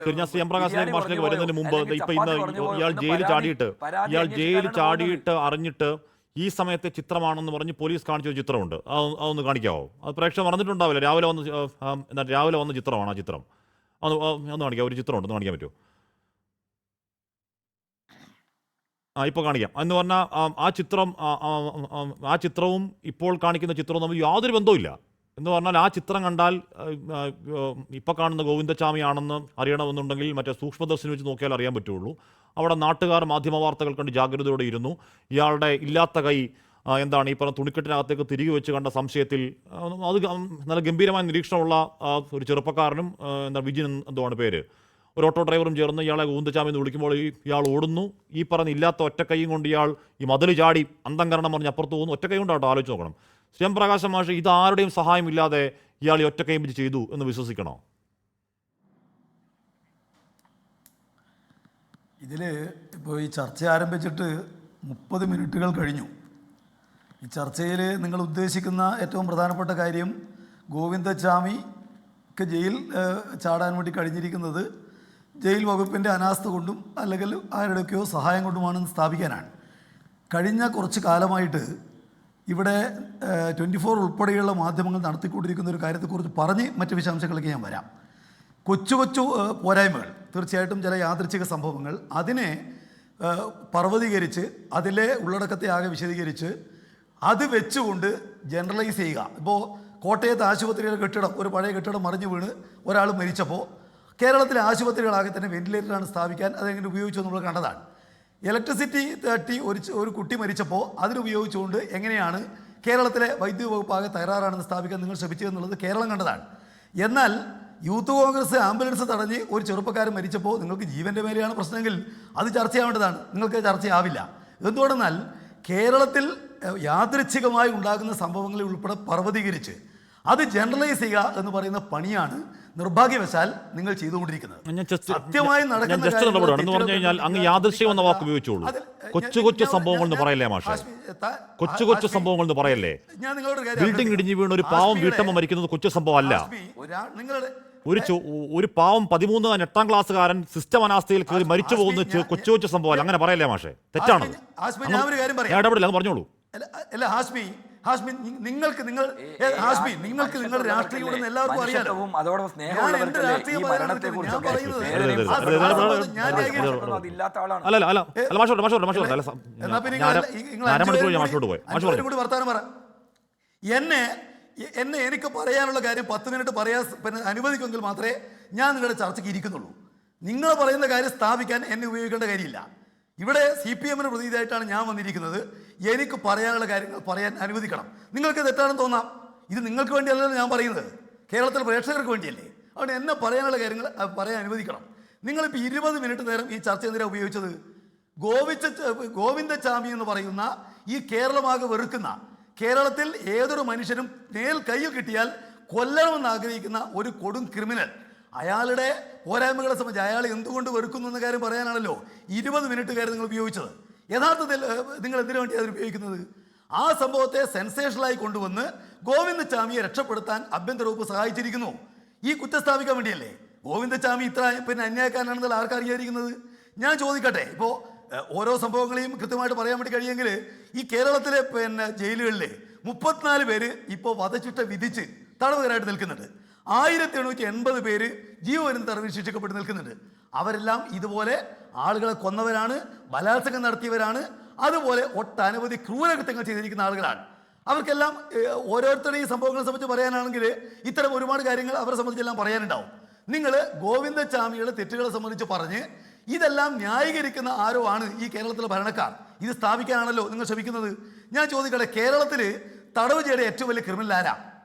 ഞാൻ C M Prakash മാഷിലേക്ക് വരുന്നതിന് മുമ്പ് ഇപ്പൊ ഇന്ന് ഇയാൾ ജയിലിൽ ചാടിയിട്ട് അറിഞ്ഞിട്ട് ഈ സമയത്തെ ചിത്രമാണെന്ന് പറഞ്ഞ് പോലീസ് കാണിച്ച ഒരു ചിത്രമുണ്ട്. അതൊന്ന് കാണിക്കാവോ? അത് പ്രേക്ഷകർ പറഞ്ഞിട്ടുണ്ടാവില്ല. രാവിലെ വന്ന ചിത്രമാണ് ആ ചിത്രം. ഒന്ന് കാണിക്കാം. ഒരു ചിത്രമുണ്ട്, ഒന്ന് കാണിക്കാൻ പറ്റുമോ? ഇപ്പോൾ കാണിക്കാം. എന്ന് പറഞ്ഞാൽ ആ ചിത്രവും ഇപ്പോൾ കാണിക്കുന്ന ചിത്രവും തമ്മിൽ യാതൊരു ബന്ധവുമില്ല. എന്ന് പറഞ്ഞാൽ ആ ചിത്രം കണ്ടാൽ ഇപ്പോൾ കാണുന്ന ഗോവിന്ദച്ചാമിയാണെന്ന് അറിയണമെന്നുണ്ടെങ്കിൽ മറ്റേ സൂക്ഷ്മദർശിനി വെച്ച് നോക്കിയാൽ അറിയാൻ പറ്റുള്ളൂ. അവിടെ നാട്ടുകാർ മാധ്യമ വാർത്തകൾ കണ്ട് ജാഗ്രതയോടെ ഇരുന്നു. ഇയാളുടെ ഇല്ലാത്ത കൈ എന്താണ് ഈ പറഞ്ഞ തുണിക്കെട്ടിനകത്തേക്ക് തിരികെ വെച്ച് കണ്ട സംശയത്തിൽ അത് നല്ല ഗംഭീരമായ നിരീക്ഷണമുള്ള ഒരു ചെറുപ്പക്കാരനും വിജിൻ എന്തുവാണ് പേര്, ഒരു ഓട്ടോ ഡ്രൈവറും ചേർന്ന് ഇയാളെ ഗോവിന്ദച്ചാമി എന്ന് വിളിക്കുമ്പോൾ ഇയാൾ ഓടുന്നു. ഈ പറഞ്ഞ ഇല്ലാത്ത ഒറ്റക്കൈയും കൊണ്ട് ഇയാൾ ഈ മതിൽ ചാടി അന്തംകരണം പറഞ്ഞ് അപ്പുറത്ത് പോകുന്നു. ഒറ്റക്കൈ കൊണ്ടാട്ടോ, ആലോചിച്ച് നോക്കണം. സി എം പ്രകാശ് മാഷ് ഇത് ആരുടെയും സഹായമില്ലാതെ ഇയാൾ ഈ ഒറ്റക്കൈ വെച്ച് ചെയ്തു എന്ന് വിശ്വസിക്കണോ? ഇതിൽ ഇപ്പോൾ ഈ ചർച്ച ആരംഭിച്ചിട്ട് 30 മിനിറ്റുകൾ കഴിഞ്ഞു. ഈ ചർച്ചയിൽ നിങ്ങൾ ഉദ്ദേശിക്കുന്ന ഏറ്റവും പ്രധാനപ്പെട്ട കാര്യം ഗോവിന്ദച്ചാമിക്ക് ജയിൽ ചാടാൻ വേണ്ടി കഴിഞ്ഞിരിക്കുന്നത് ജയിൽ വകുപ്പിൻ്റെ അനാസ്ഥ കൊണ്ടും അല്ലെങ്കിൽ ആരുടെയൊക്കെയോ സഹായം കൊണ്ടുമാണെന്ന് സ്ഥാപിക്കാനാണ്. കഴിഞ്ഞ കുറച്ച് കാലമായിട്ട് ഇവിടെ 24 ഉൾപ്പെടെയുള്ള മാധ്യമങ്ങൾ നടത്തിക്കൊണ്ടിരിക്കുന്ന ഒരു കാര്യത്തെക്കുറിച്ച് പറഞ്ഞ് മറ്റ് വിശദാംശങ്ങളിലേക്ക് ഞാൻ വരാം. കൊച്ചു പോരായ്മകൾ, തീർച്ചയായിട്ടും ചില യാദൃച്ഛിക സംഭവങ്ങൾ, അതിനെ പർവ്വതീകരിച്ച് അതിലെ ഉള്ളടക്കത്തെ ആകെ വിശദീകരിച്ച് അത് വെച്ചുകൊണ്ട് ജനറലൈസ് ചെയ്യുക. ഇപ്പോൾ കോട്ടയത്ത് ആശുപത്രിയുടെ കെട്ടിടം, ഒരു പഴയ കെട്ടിടം മറിഞ്ഞു വീണ് ഒരാൾ മരിച്ചപ്പോൾ കേരളത്തിലെ ആശുപത്രികളാകെ തന്നെ വെന്റിലേറ്ററാണ് സ്ഥാപിക്കാൻ അതെങ്ങനെ ഉപയോഗിച്ചു നമ്മൾ കണ്ടതാണ്. ഇലക്ട്രിസിറ്റി തട്ടി ഒരു കുട്ടി മരിച്ചപ്പോൾ അതിനുപയോഗിച്ചുകൊണ്ട് എങ്ങനെയാണ് കേരളത്തിലെ വൈദ്യുതി വകുപ്പാകെ തകരാറാണെന്ന് സ്ഥാപിക്കാൻ നിങ്ങൾ ശ്രമിച്ചതെന്നുള്ളത് കേരളം കണ്ടതാണ്. എന്നാൽ യൂത്ത് കോൺഗ്രസ് ആംബുലൻസ് തടഞ്ഞ് ഒരു ചെറുപ്പക്കാരൻ മരിച്ചപ്പോൾ നിങ്ങൾക്ക് ജീവൻ്റെ മേലെയാണ് പ്രശ്നമെങ്കിൽ അത് ചർച്ചയാവേണ്ടതാണ്. നിങ്ങൾക്ക് ചർച്ചയാവില്ല. എന്തുകൊണ്ടെന്നാൽ കേരളത്തിൽ യാദൃച്ഛികമായി ഉണ്ടാകുന്ന സംഭവങ്ങളിൽ ഉൾപ്പെടെ പർവ്വതീകരിച്ച് അത് ജനറലൈസ് ചെയ്യുക എന്ന് പറയുന്ന പണിയാണ് നിർഭാഗ്യവശാൽ നിങ്ങൾ ചെയ്തുകൊണ്ടിരിക്കുന്നത്. സത്യമായി യാദൃശ്യം വാക്ക് ഉപയോഗിച്ചോളൂ. കൊച്ചു സംഭവങ്ങൾ എന്ന് പറയല്ലേ മാഷേ? കൊച്ചു സംഭവങ്ങൾ എന്ന് പറയല്ലേ? ഞാൻ നിങ്ങളോട് ബിൽഡിംഗ് ഇടിഞ്ഞു വീണ് ഒരു പാവം വീട്ടമ്മ മരിക്കുന്നത് കൊച്ചു സംഭവം അല്ല. ഒരു പാവം 8ാം ക്ലാസ്സുകാരൻ സിസ്റ്റം അനാസ്ഥയിൽ കയറി മരിച്ചു പോകുന്ന കൊച്ചു സംഭവം അങ്ങനെ പറയല്ലേ മാഷേ? തെറ്റാണ്. ഇടപെടില്ല, അത് പറഞ്ഞോളൂ. അല്ല ഹാഷ്മി, നിങ്ങൾക്ക് നിങ്ങളുടെ രാഷ്ട്രീയം എല്ലാവർക്കും അറിയാലോ. വർത്താനം പറ. എന്നെ എനിക്ക് പറയാനുള്ള കാര്യം 10 മിനിറ്റ് പറയാൻ അനുവദിക്കുമെങ്കിൽ മാത്രമേ ഞാൻ നിങ്ങളുടെ ചർച്ചയ്ക്ക് ഇരിക്കുന്നുള്ളൂ. നിങ്ങൾ പറയുന്ന കാര്യം സ്ഥാപിക്കാൻ എന്നെ ഉപയോഗിക്കേണ്ട കാര്യമില്ല. ഇവിടെ CPM-ന് പ്രതിനിധിയായിട്ടാണ് ഞാൻ വന്നിരിക്കുന്നത്. എനിക്ക് പറയാനുള്ള കാര്യങ്ങൾ പറയാൻ അനുവദിക്കണം. നിങ്ങൾക്ക് തെറ്റാണെന്ന് തോന്നാം. ഇത് നിങ്ങൾക്ക് വേണ്ടിയല്ലല്ലോ ഞാൻ പറയുന്നത്, കേരളത്തിലെ പ്രേക്ഷകർക്ക് വേണ്ടിയല്ലേ. അതുകൊണ്ട് എന്നെ പറയാനുള്ള കാര്യങ്ങൾ പറയാൻ അനുവദിക്കണം. നിങ്ങളിപ്പോൾ 20 മിനിറ്റ് നേരം ഈ ചർച്ച എന്തിനാണ് ഉപയോഗിച്ചത്? ഗോവിന്ദച്ചാമി എന്ന് പറയുന്ന ഈ കേരളമാകെ വെറുക്കുന്ന, കേരളത്തിൽ ഏതൊരു മനുഷ്യനും നേൽ കയ്യിൽ കിട്ടിയാൽ കൊല്ലണമെന്ന് ആഗ്രഹിക്കുന്ന ഒരു കൊടും ക്രിമിനൽ, അയാളുടെ പോരായ്മകളെ സംബന്ധിച്ച് അയാൾ എന്തുകൊണ്ട് വെറുക്കുന്നു എന്ന കാര്യം പറയാനാണല്ലോ 20 മിനിറ്റ് കാര്യം നിങ്ങൾ ഉപയോഗിച്ചത്. യഥാർത്ഥത്തിൽ നിങ്ങൾ എന്തിനു വേണ്ടി അത് ഉപയോഗിക്കുന്നത്? ആ സംഭവത്തെ സെൻസേഷണലായി കൊണ്ടുവന്ന് ഗോവിന്ദച്ചാമിയെ രക്ഷപ്പെടുത്താൻ ആഭ്യന്തര വകുപ്പ് സഹായിച്ചിരിക്കുന്നു. ഈ കുറ്റം സ്ഥാപിക്കാൻ വേണ്ടിയല്ലേ? ഗോവിന്ദച്ചാമി ഇത്ര അന്യായക്കാരനാണെന്നുള്ള ആർക്കറിയാതിരിക്കുന്നത്? ഞാൻ ചോദിക്കട്ടെ, ഇപ്പോൾ ഓരോ സംഭവങ്ങളെയും കൃത്യമായിട്ട് പറയാൻ വേണ്ടി കഴിയുമെങ്കിൽ ഈ കേരളത്തിലെ ജയിലുകളിലെ 34 പേര് ഇപ്പോൾ വധശിക്ഷ വിധിച്ച് തടവുകാരായിട്ട് നിൽക്കുന്നുണ്ട്. 1880 പേര് ജീവപര്യന്തം തടവിൽ ശിക്ഷിക്കപ്പെട്ട് നിൽക്കുന്നുണ്ട്. അവരെല്ലാം ഇതുപോലെ ആളുകളെ കൊന്നവരാണ്, ബലാത്സംഗം നടത്തിയവരാണ്, അതുപോലെ ഒട്ടനവധി ക്രൂരകൃത്യങ്ങൾ ചെയ്തിരിക്കുന്ന ആളുകളാണ്. അവർക്കെല്ലാം ഓരോരുത്തരുടെയും സംഭവങ്ങളെ സംബന്ധിച്ച് പറയാനാണെങ്കിൽ ഇത്തരം ഒരുപാട് കാര്യങ്ങൾ അവരെ സംബന്ധിച്ചെല്ലാം പറയാനുണ്ടാവും. നിങ്ങൾ ഗോവിന്ദച്ചാമിയുടെ തെറ്റുകളെ സംബന്ധിച്ച് പറഞ്ഞ് ഇതെല്ലാം ന്യായീകരിക്കുന്ന ആരോ ആണ് ഈ കേരളത്തിലെ ഭരണക്കാർ. ഇത് സ്ഥാപിക്കാനാണല്ലോ നിങ്ങൾ ശ്രമിക്കുന്നത്. ഞാൻ ചോദിക്കട്ടെ, കേരളത്തിൽ തടവ് ചെയ്ത ഏറ്റവും വലിയ ക്രിമിനൽ ആരാ?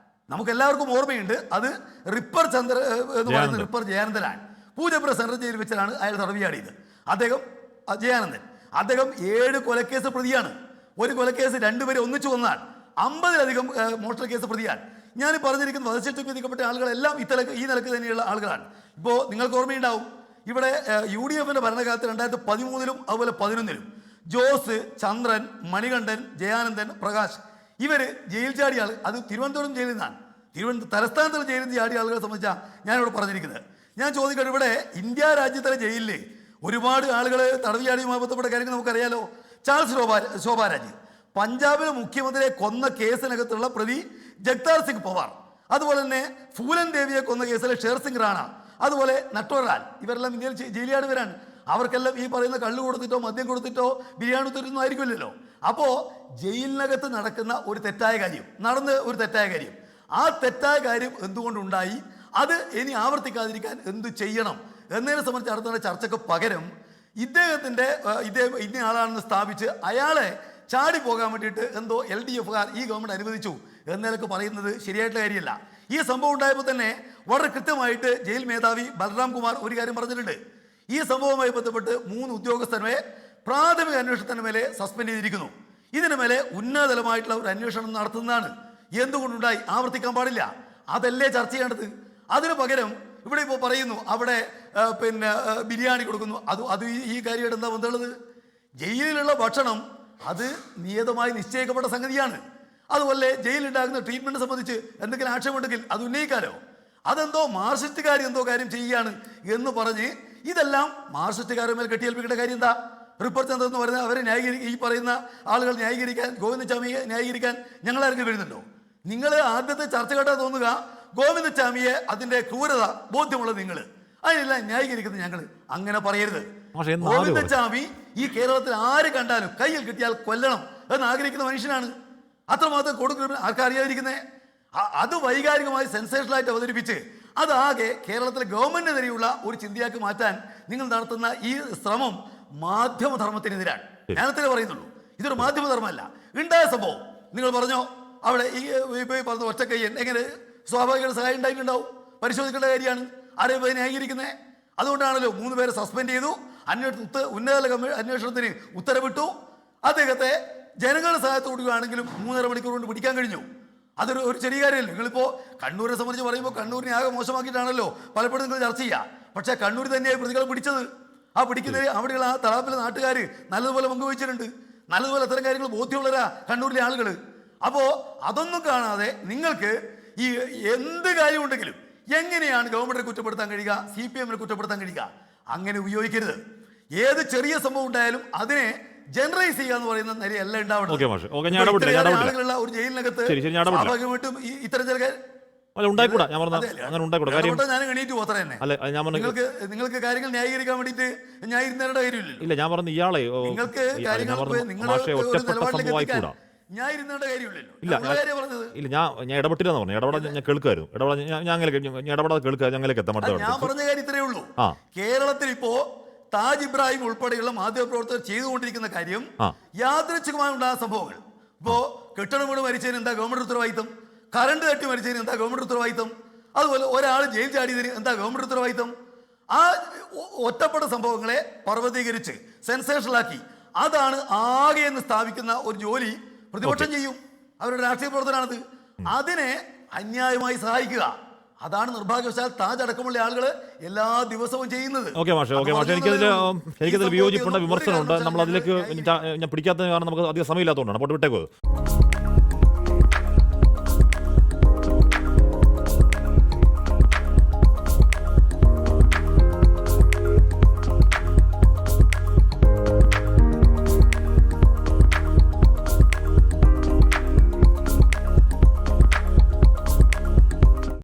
നമുക്ക് എല്ലാവർക്കും ഓർമ്മയുണ്ട്. അത് റിപ്പർ ചന്ദ്ര എന്ന് പറയുന്ന റിപ്പർ ജയാനന്ദനാണ്. പൂജപ്പുര സെൻട്രൽ ജയിലിൽ വെച്ചാണ് അയാൾ തടവ് ചാടിയത്. ജയാനന്ദൻ 7 കൊലക്കേസ് പ്രതിയാണ്. ഒരു കൊലക്കേസ് 2 പേരെ ഒന്നിച്ചു കൊന്നാണ്. 50-ലധികം മോഷണ കേസ് പ്രതിയാണ്. ഞാൻ പറഞ്ഞിരിക്കുന്ന വധശിക്ഷയ്ക്ക് വിധിക്കപ്പെട്ട ആളുകളെല്ലാം ഈ നിലക്ക് തന്നെയുള്ള ആളുകളാണ്. ഇപ്പോൾ നിങ്ങൾക്ക് ഓർമ്മയുണ്ടാവും, ഇവിടെ UDF-ന്റെ ഭരണകാലത്ത് 2013-ലും അതുപോലെ 2011-ലും ജോസ്, ചന്ദ്രൻ, മണികണ്ഠൻ, ജയാനന്ദൻ, പ്രകാശ് ഇവർ ജയിൽ ചാടിയ ആൾ, അത് തിരുവനന്തപുരം ജയിലിൽ നിന്നാണ്. തലസ്ഥാനത്തുള്ള ജയിലിൽ ചാടിയ ആളുകളെ സംബന്ധിച്ചാണ് ഞാനിവിടെ പറഞ്ഞിരിക്കുന്നത്. ഞാൻ ചോദിക്കട്ടെ, ഇവിടെ ഇന്ത്യ രാജ്യത്തിലെ ജയിലിൽ ഒരുപാട് ആളുകൾ തടവുചാടിയുമായി ബന്ധപ്പെട്ട കാര്യങ്ങൾ നമുക്കറിയാലോ. ചാൾസ് ശോഭാരാജ്, പഞ്ചാബിലെ മുഖ്യമന്ത്രിയെ കൊന്ന കേസിനകത്തുള്ള പ്രതി ജഗ്താർ സിംഗ് പവാർ, അതുപോലെ തന്നെ ഫൂലൻ ദേവിയെ കൊന്ന കേസിലെ ഷേർ സിംഗ് റാണ, അതുപോലെ നട്വറാൽ, ഇവരെല്ലാം ഇന്ത്യയിൽ ജയിലിയാടുവരാണ്. അവർക്കെല്ലാം ഈ പറയുന്ന കള്ളു കൊടുത്തിട്ടോ മദ്യം കൊടുത്തിട്ടോ ബിരിയാണി കൊടുത്തിട്ടൊന്നും ആയിരിക്കില്ലല്ലോ. അപ്പോൾ ജയിലിനകത്ത് നടക്കുന്ന ഒരു തെറ്റായ കാര്യം, ആ തെറ്റായ കാര്യം എന്തുകൊണ്ടുണ്ടായി, അത് ഇനി ആവർത്തിക്കാതിരിക്കാൻ എന്ത് ചെയ്യണം എന്നതിനെ സംബന്ധിച്ച് നടത്തുന്ന ചർച്ചയ്ക്ക് പകരം ഇദ്ദേഹം ഇന്ന ആളാണെന്ന് സ്ഥാപിച്ച് അയാളെ ചാടി പോകാൻ വേണ്ടിയിട്ട് എന്തോ LDFകാർ ഈ ഗവൺമെൻറ് അനുവദിച്ചു എന്നതൊക്കെ പറയുന്നത് ശരിയായിട്ടുള്ള കാര്യമല്ല. ഈ സംഭവം ഉണ്ടായപ്പോൾ തന്നെ വളരെ കൃത്യമായിട്ട് ജയിൽ മേധാവി ബൽറാം കുമാർ ഒരു കാര്യം പറഞ്ഞിട്ടുണ്ട്. ഈ സംഭവവുമായി ബന്ധപ്പെട്ട് 3 ഉദ്യോഗസ്ഥരെ പ്രാഥമിക അന്വേഷണത്തിന് മേലെ സസ്പെൻഡ് ചെയ്തിരിക്കുന്നു. ഇതിന് മേലെ ഉന്നതതലമായിട്ടുള്ള ഒരു അന്വേഷണം നടത്തുന്നതാണ്. എന്തുകൊണ്ടുണ്ടായി, ആവർത്തിക്കാൻ പാടില്ല, അതല്ലേ ചർച്ച ചെയ്യേണ്ടത്. അതിന് പകരം ഇവിടെ ഇപ്പോൾ പറയുന്നു അവിടെ ബിരിയാണി കൊടുക്കുന്നു. അത് ഈ കാര്യമായിട്ട് എന്താ ബന്ധമുള്ളത്? ജയിലിലുള്ള ഭക്ഷണം അത് നിയതമായി നിശ്ചയിക്കപ്പെട്ട സംഗതിയാണ്. അതുപോലെ ജയിലുണ്ടാകുന്ന ട്രീറ്റ്മെന്റ് സംബന്ധിച്ച് എന്തെങ്കിലും ആക്ഷേപമുണ്ടെങ്കിൽ അത് ഉന്നയിക്കാലോ. അതെന്തോ മാർക്സിസ്റ്റുകാർ എന്തോ കാര്യം ചെയ്യുകയാണ് എന്ന് പറഞ്ഞ് ഇതെല്ലാം മാർക്സിസ്റ്റുകാരുടെ മേൽ കെട്ടിയേൽപ്പിക്കേണ്ട കാര്യം എന്താ? റിപ്പോർട്ട് എന്തെന്ന് പറഞ്ഞാൽ അവരെ ഈ പറയുന്ന ആളുകൾ ന്യായീകരിക്കാൻ, ഗോവിന്ദചാമിയെ ന്യായീകരിക്കാൻ ഞങ്ങളാരെങ്കിലും വരുന്നുണ്ടോ? നിങ്ങൾ ആദ്യത്തെ ചർച്ച കേട്ടാൽ തോന്നുക ഗോവിന്ദചാമിയെ അതിന്റെ ക്രൂരത ബോധ്യമുള്ള നിങ്ങൾ, അതിനെല്ലാം ന്യായീകരിക്കുന്നത് ഞങ്ങൾ. അങ്ങനെ പറയരുത്. ഗോവിന്ദചാമി ഈ കേരളത്തിൽ ആര് കണ്ടാലും കയ്യിൽ കിട്ടിയാൽ കൊല്ലണം എന്ന് ആഗ്രഹിക്കുന്ന മനുഷ്യനാണ്. അത്രമാത്രം കൊടുക്കുന്ന ആർക്കറിയാതിരിക്കുന്നേ? അത് വൈകാരികമായി സെൻസേഷണലായിട്ട് അവതരിപ്പിച്ച് അതാകെ കേരളത്തിലെ ഗവൺമെന്റിനെതിരെയുള്ള ഒരു ചിന്തയാക്കി മാറ്റാൻ നിങ്ങൾ നടത്തുന്ന ഈ ശ്രമം മാധ്യമധർമ്മത്തിനെതിരാണ്. ഞാനത്രേ പറയുന്നുള്ളൂ. ഇതൊരു മാധ്യമധർമ്മമല്ല. ഉണ്ടായ സംഭവം നിങ്ങൾ പറഞ്ഞോ, അവിടെ ഈ പറഞ്ഞ ഒറ്റക്കയ്യൻ എങ്ങനെ സ്വാഭാവികമായിട്ട് സഹായം ഉണ്ടായിട്ടുണ്ടാവും, പരിശോധിക്കേണ്ട കാര്യമാണ്. ആരെയും ന്യായീകരിക്കുന്നത്? അതുകൊണ്ടാണല്ലോ 3 പേരെ സസ്പെൻഡ് ചെയ്തു, ഉന്നതതല അന്വേഷണത്തിന് ഉത്തരവിട്ടു. അദ്ദേഹത്തെ ജനങ്ങളുടെ സഹായത്തോടുകയാണെങ്കിലും 3.5 മണിക്കൂർ കൊണ്ട് പിടിക്കാൻ കഴിഞ്ഞു. അതൊരു ചെറിയ കാര്യമല്ല. നിങ്ങളിപ്പോൾ കണ്ണൂരിനെ സംബന്ധിച്ച് പറയുമ്പോൾ കണ്ണൂരിനെ ആകെ മോശമാക്കിയിട്ടാണല്ലോ പലപ്പോഴും നിങ്ങൾ ചർച്ച ചെയ്യുക. പക്ഷേ കണ്ണൂർ തന്നെയായി പ്രതികളെ പിടിച്ചത്. ആ പിടിക്കുന്നതിന് അവിടെയുള്ള ആ തളാപ്പിലെ നാട്ടുകാർ നല്ലതുപോലെ പങ്കുവച്ചിട്ടുണ്ട്. നല്ലതുപോലെ അത്തരം കാര്യങ്ങൾ ബോധ്യമുള്ളവരാ കണ്ണൂരിലെ ആളുകൾ. അപ്പോൾ അതൊന്നും കാണാതെ നിങ്ങൾക്ക് ഈ എന്ത് കാര്യമുണ്ടെങ്കിലും എങ്ങനെയാണ് ഗവൺമെന്റിനെ കുറ്റപ്പെടുത്താൻ കഴിയുക, CPM-നെ കുറ്റപ്പെടുത്താൻ കഴിയുക? അങ്ങനെ ഉപയോഗിക്കരുത്. ഏത് ചെറിയ സംഭവം ഉണ്ടായാലും അതിനെ ജനറൈസ് ചെയ്യുക എന്ന് പറയുന്ന നിലയല്ല ഉണ്ടാവണം. ആളുകളുള്ള ഒരു ജയിലിനകത്ത് സ്വാഭാവികമായിട്ടും ഇത്തരം ചില ഞാൻ എണീറ്റ് പോത്ര തന്നെ. നിങ്ങൾക്ക് കാര്യങ്ങൾ ന്യായീകരിക്കാൻ വേണ്ടിയിട്ട് ന്യായീകരിക്കേണ്ട കാര്യമില്ലല്ലോ. ഞാൻ പറഞ്ഞു ഇയാളെ നിങ്ങൾക്ക് കാര്യങ്ങൾ നിലപാടിലേക്ക് ഞാൻ ഇരുന്നേണ്ട കാര്യമില്ലല്ലോ. ഇല്ല, ഞാൻ ഇടപെട്ടില്ലെന്ന് പറഞ്ഞു. ഇടപെടാൻ ഞാൻ കേൾക്കായിരുന്നു. ഇടപെടാതെ കേൾക്കുക. ഞങ്ങൾക്ക് എത്താൻ ഞാൻ പറഞ്ഞ കാര്യം ഇത്രയേ ഉള്ളൂ. കേരളത്തിൽ ഇപ്പോ താജ് ഇബ്രാഹിം ഉൾപ്പെടെയുള്ള മാധ്യമപ്രവർത്തകർ ചെയ്തുകൊണ്ടിരിക്കുന്ന കാര്യം യാദൃച്ഛികമായി ഉണ്ടാകുന്ന സംഭവങ്ങൾ. ഇപ്പോ കെട്ടിടം വീട് മരിച്ചതിന് എന്താ ഗവൺമെന്റ് ഉത്തരവാദിത്തം? കറണ്ട് തട്ടി മരിച്ചതിന് എന്താ ഗവൺമെന്റ് ഉത്തരവാദിത്തം? അതുപോലെ ഒരാൾ ജയിൽ ചാടിയതിന് എന്താ ഗവൺമെന്റ് ഉത്തരവാദിത്തം? ആ ഒറ്റപ്പെട്ട സംഭവങ്ങളെ പർവ്വതീകരിച്ച് സെൻസേഷണലാക്കി അതാണ് ആകെ എന്ന് സ്ഥാപിക്കുന്ന ഒരു ജോലി പ്രതിപക്ഷം ചെയ്യും. അവരുടെ രാഷ്ട്രീയ പ്രവർത്തനമാണത്. അതിനെ അന്യായമായി സഹായിക്കുക, അതാണ് നിർഭാഗ്യവശാൽ താജ് അടക്കമുള്ള ആളുകൾ എല്ലാ ദിവസവും ചെയ്യുന്നത്. എനിക്കതിൽ വിയോജിപ്പുണ്ട്, വിമർശനമുണ്ട്. നമ്മൾ അതിലേക്ക് ഞാൻ പിടിക്കാത്ത കാരണം നമുക്ക് അധികം സമയമില്ലാത്തതുകൊണ്ടാണ്. അപ്പോൾ വിട്ടേക്കോ.